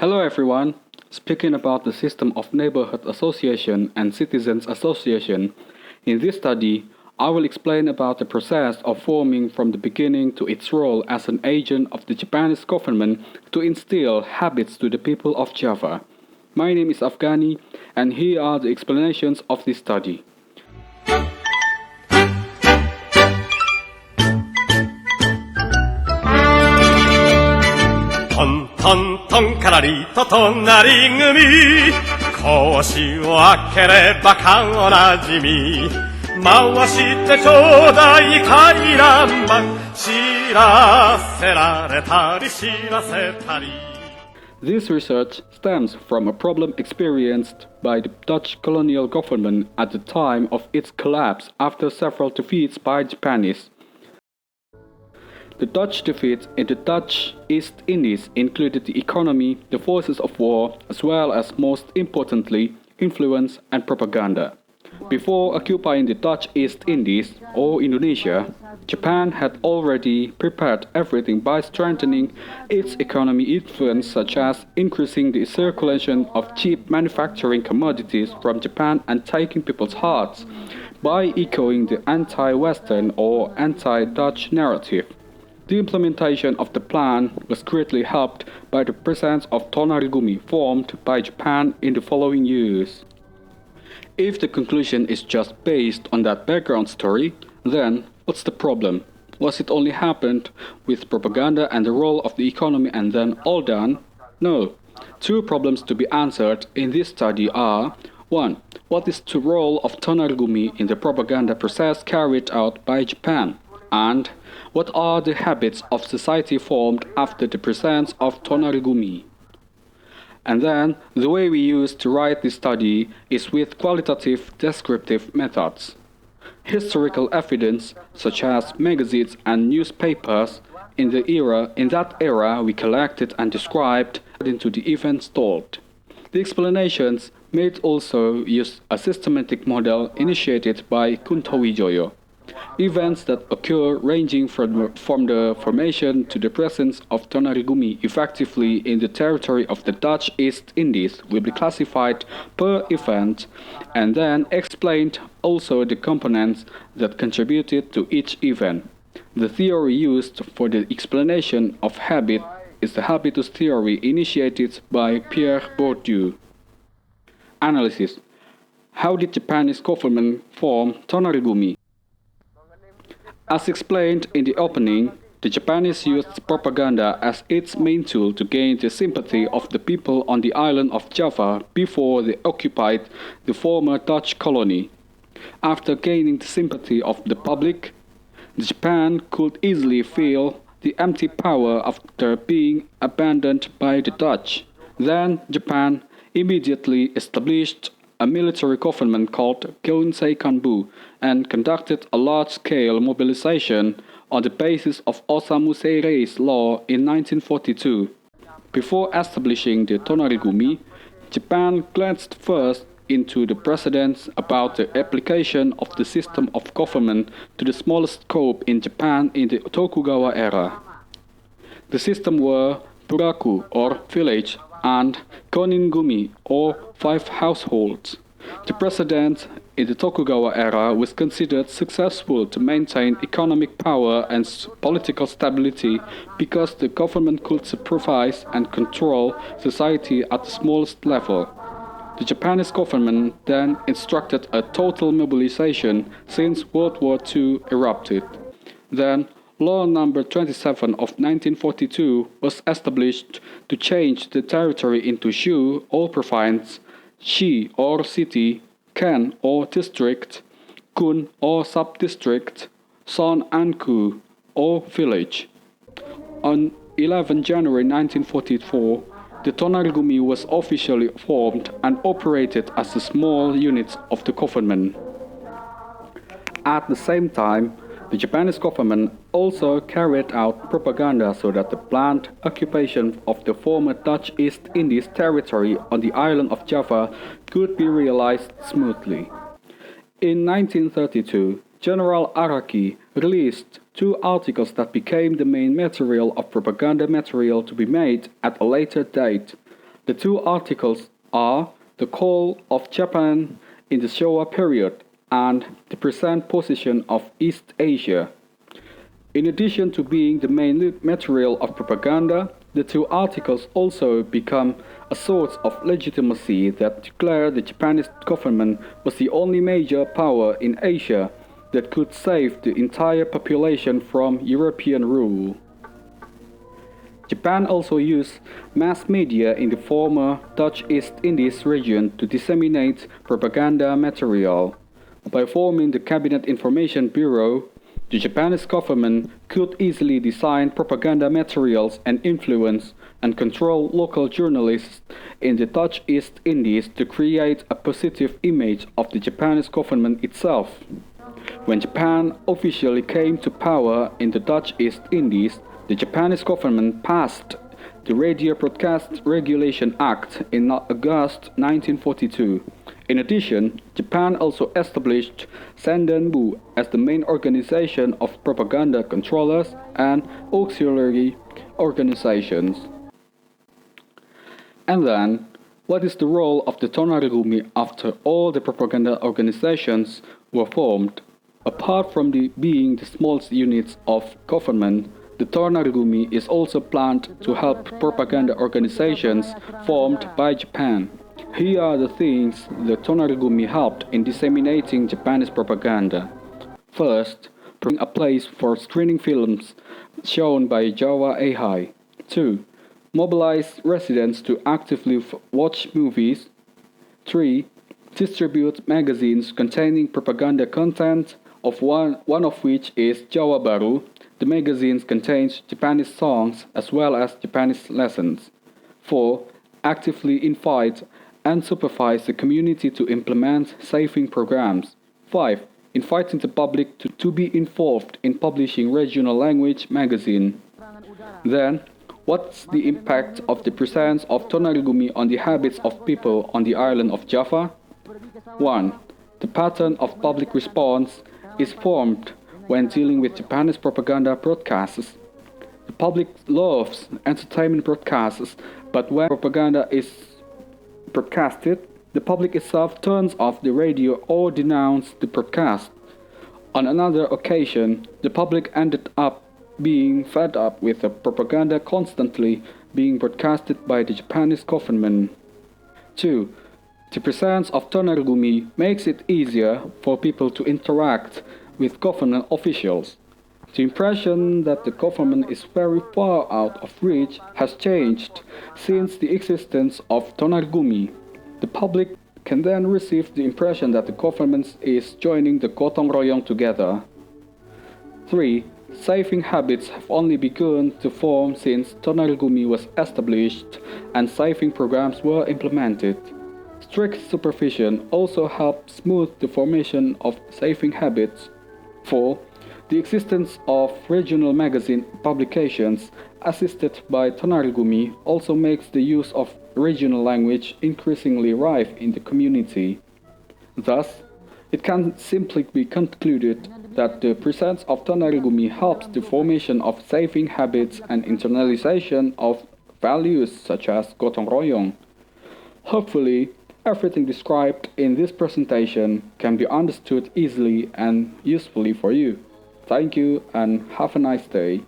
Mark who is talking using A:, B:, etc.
A: Hello everyone. Speaking about the system of neighborhood association and citizens association, in this study, I will explain about the process of forming from the beginning to its role as an agent of the Japanese government to instill habits to the people of Java. My name is Afghani, and here are the explanations of this study.
B: トントントンからりと隣組格子を開ければ顔なじみ回してちょうだい回覧板知らせられたり知らせたり
A: This research stems from a problem experienced by the Dutch colonial government at the time of its collapse after several defeats by Japanese. The Dutch defeats in the Dutch East Indies included the economy, the forces of war, as well as, most importantly, influence and propaganda. Before occupying the Dutch East Indies, or Indonesia, Japan had already prepared everything by strengthening its economic influence, such as increasing the circulation of cheap manufacturing commodities from Japan and taking people's hearts by echoing the anti-Western or anti-Dutch narrative. The implementation of the plan was greatly helped by the presence of Tonarigumi formed by Japan in the following years. If the conclusion is just based on that background story, then what's the problem? Was it only happened with propaganda and the role of the economy and then all done? No. Two problems to be answered in this study are: 1. What is the role of Tonarigumi in the propaganda process carried out by Japan? And what are the habits of society formed after the presence of Tonarigumi? And then, the way we use to write this study is with qualitative descriptive methods. Historical evidence, such as magazines and newspapers, in that era we collected and described into the events told. The explanations made also use a systematic model initiated by Kuntawijoyo. Events that occur ranging from the formation to the presence of Tonarigumi effectively in the territory of the Dutch East Indies will be classified per event and then explained also the components that contributed to each event. The theory used for the explanation of habit is the habitus theory initiated by Pierre Bourdieu. Analysis. How did Japanese government form Tonarigumi? As explained in the opening, the Japanese used propaganda as its main tool to gain the sympathy of the people on the island of Java before they occupied the former Dutch colony. After gaining the sympathy of the public, Japan could easily feel the empty power after being abandoned by the Dutch. Then Japan immediately established a military government called Geunsei Kanbu and conducted a large-scale mobilization on the basis of Osamu Seirei's law in 1942. Before establishing the Tonarigumi, Japan glanced first into the precedents about the application of the system of government to the smallest scope in Japan in the Tokugawa era. The system were buraku or village and koningumi or 5 households. The precedent in the Tokugawa era was considered successful to maintain economic power and political stability because the government could supervise and control society at the smallest level. The Japanese government then instructed a total mobilization since World War II erupted. Then Law number 27 of 1942 was established to change the territory into shu or province, shi or city, ken or district, kun or sub-district, son and ku or village. On 11 January 1944, the Tonarigumi was officially formed and operated as a small unit of the government. At the same time, the Japanese government also carried out propaganda so that the planned occupation of the former Dutch East Indies territory on the island of Java could be realized smoothly. In 1932, General Araki released 2 articles that became the main material of propaganda material to be made at a later date. The two articles are the call of Japan in the Showa period and the present position of East Asia. In addition to being the main material of propaganda, the two articles also become a source of legitimacy that declared the Japanese government was the only major power in Asia that could save the entire population from European rule. Japan also used mass media in the former Dutch East Indies region to disseminate propaganda material. By forming the Cabinet Information Bureau, the Japanese government could easily design propaganda materials and influence and control local journalists in the Dutch East Indies to create a positive image of the Japanese government itself. When Japan officially came to power in the Dutch East Indies, the Japanese government passed the Radio Broadcast Regulation Act in August 1942. In addition, Japan also established Sandenbu as the main organization of propaganda controllers and auxiliary organizations. And then, what is the role of the Tonarigumi after all the propaganda organizations were formed? Apart from being the smallest units of government, the Tonarigumi is also planned to help propaganda organizations formed by Japan. Here are the things the Tonarigumi helped in disseminating Japanese propaganda. First, bring a place for screening films shown by Java AI. 2. Mobilize residents to actively watch movies. 3. Distribute magazines containing propaganda content, one of which is Jawa Baru. The magazines contains Japanese songs as well as Japanese lessons. 4. Actively invite and supervise the community to implement saving programs. 5. Inviting the public to be involved in publishing regional language magazine. Then, what's the impact of the presence of Tonarigumi on the habits of people on the island of Java? 1. The pattern of public response is formed when dealing with Japanese propaganda broadcasts. The public loves entertainment broadcasts, but when propaganda is broadcasted, the public itself turns off the radio or denounces the broadcast. On another occasion, the public ended up being fed up with the propaganda constantly being broadcasted by the Japanese government. 2. The presence of Tonarigumi makes it easier for people to interact with government officials. The impression that the government is very far out of reach has changed since the existence of Tonarigumi. The public can then receive the impression that the government is joining the gotong royong together. 3. Saving habits have only begun to form since Tonarigumi was established and saving programs were implemented. Strict supervision also helped smooth the formation of saving habits. 4. The existence of regional magazine publications assisted by Tonarigumi also makes the use of regional language increasingly rife in the community. Thus, it can simply be concluded that the presence of Tonarigumi helps the formation of saving habits and internalization of values such as gotong royong. Hopefully, everything described in this presentation can be understood easily and usefully for you. Thank you and have a nice day.